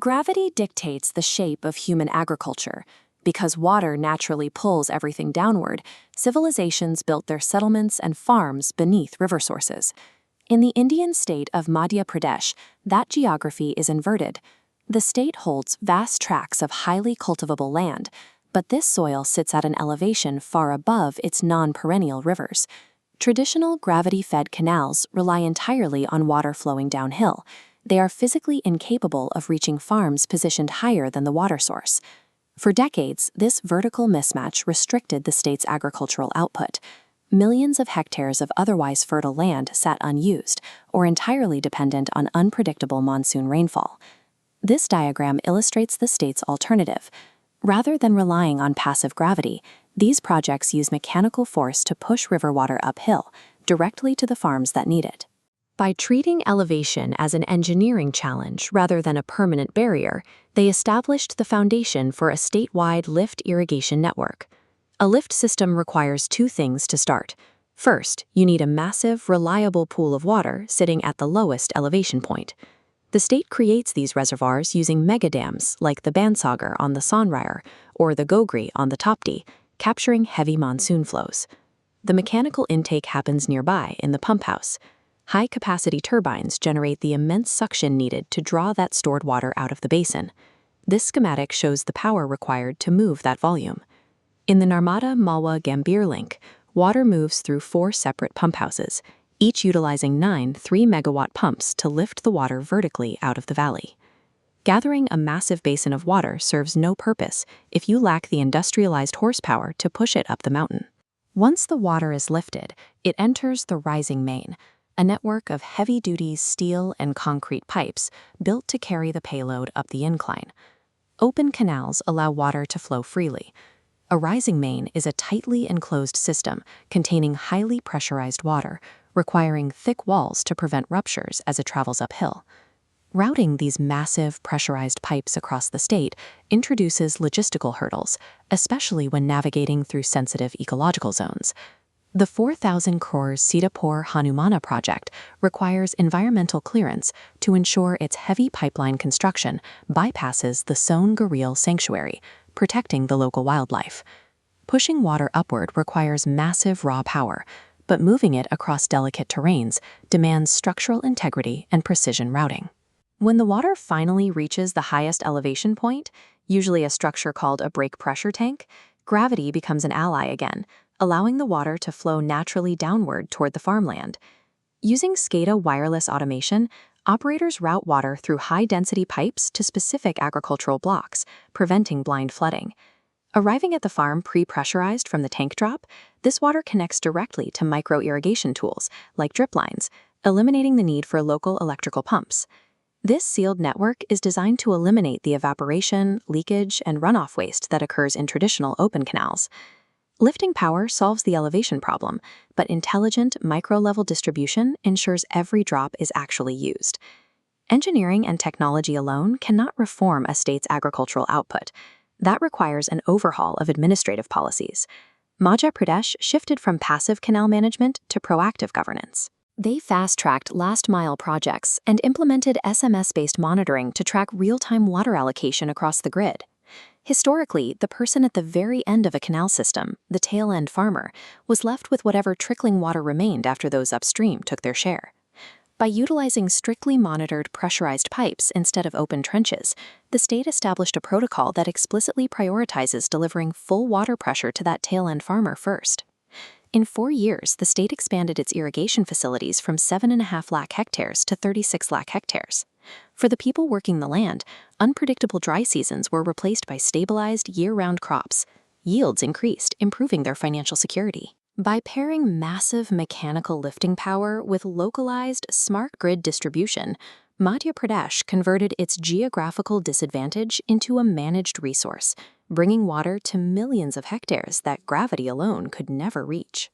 Gravity dictates the shape of human agriculture. Because water naturally pulls everything downward, civilizations built their settlements and farms beneath river sources. In the Indian state of Madhya Pradesh, that geography is inverted. The state holds vast tracts of highly cultivable land, but this soil sits at an elevation far above its non-perennial rivers. Traditional gravity-fed canals rely entirely on water flowing downhill. They are physically incapable of reaching farms positioned higher than the water source. For decades, this vertical mismatch restricted the state's agricultural output. Millions of hectares of otherwise fertile land sat unused or entirely dependent on unpredictable monsoon rainfall. This diagram illustrates the state's alternative. Rather than relying on passive gravity, these projects use mechanical force to push river water uphill, directly to the farms that need it. By treating elevation as an engineering challenge rather than a permanent barrier, they established the foundation for a statewide lift irrigation network. A lift system requires two things to start. First, you need a massive, reliable pool of water sitting at the lowest elevation point. The state creates these reservoirs using megadams like the Bansagar on the Sonrayer or the Gogri on the Tapti, capturing heavy monsoon flows. The mechanical intake happens nearby in the pump house. High-capacity turbines generate the immense suction needed to draw that stored water out of the basin. This schematic shows the power required to move that volume. In the Narmada Malwa Gambhir link, water moves through 4 separate pump houses, each utilizing 9 3-megawatt pumps to lift the water vertically out of the valley. Gathering a massive basin of water serves no purpose if you lack the industrialized horsepower to push it up the mountain. Once the water is lifted, it enters the rising main, a network of heavy-duty steel and concrete pipes built to carry the payload up the incline. Open canals allow water to flow freely. A rising main is a tightly enclosed system containing highly pressurized water, requiring thick walls to prevent ruptures as it travels uphill. Routing these massive pressurized pipes across the state introduces logistical hurdles, especially when navigating through sensitive ecological zones. The 4,000 crore Sitapur Hanumana project requires environmental clearance to ensure its heavy pipeline construction bypasses the Son Goril sanctuary, protecting the local wildlife. Pushing water upward requires massive raw power, but moving it across delicate terrains demands structural integrity and precision routing. When the water finally reaches the highest elevation point, usually a structure called a break pressure tank, gravity becomes an ally again, allowing the water to flow naturally downward toward the farmland. Using SCADA wireless automation, operators route water through high-density pipes to specific agricultural blocks, preventing blind flooding. Arriving at the farm pre-pressurized from the tank drop, this water connects directly to micro-irrigation tools, like drip lines, eliminating the need for local electrical pumps. This sealed network is designed to eliminate the evaporation, leakage, and runoff waste that occurs in traditional open canals. Lifting power solves the elevation problem, but intelligent micro-level distribution ensures every drop is actually used. Engineering and technology alone cannot reform a state's agricultural output. That requires an overhaul of administrative policies. Madhya Pradesh shifted from passive canal management to proactive governance. They fast-tracked last-mile projects and implemented SMS-based monitoring to track real-time water allocation across the grid. Historically, the person at the very end of a canal system, the tail-end farmer, was left with whatever trickling water remained after those upstream took their share. By utilizing strictly monitored pressurized pipes instead of open trenches, the state established a protocol that explicitly prioritizes delivering full water pressure to that tail-end farmer first. In 4 years, the state expanded its irrigation facilities from 7.5 lakh hectares to 36 lakh hectares. For the people working the land, unpredictable dry seasons were replaced by stabilized year-round crops. Yields increased, improving their financial security. By pairing massive mechanical lifting power with localized, smart grid distribution, Madhya Pradesh converted its geographical disadvantage into a managed resource, bringing water to millions of hectares that gravity alone could never reach.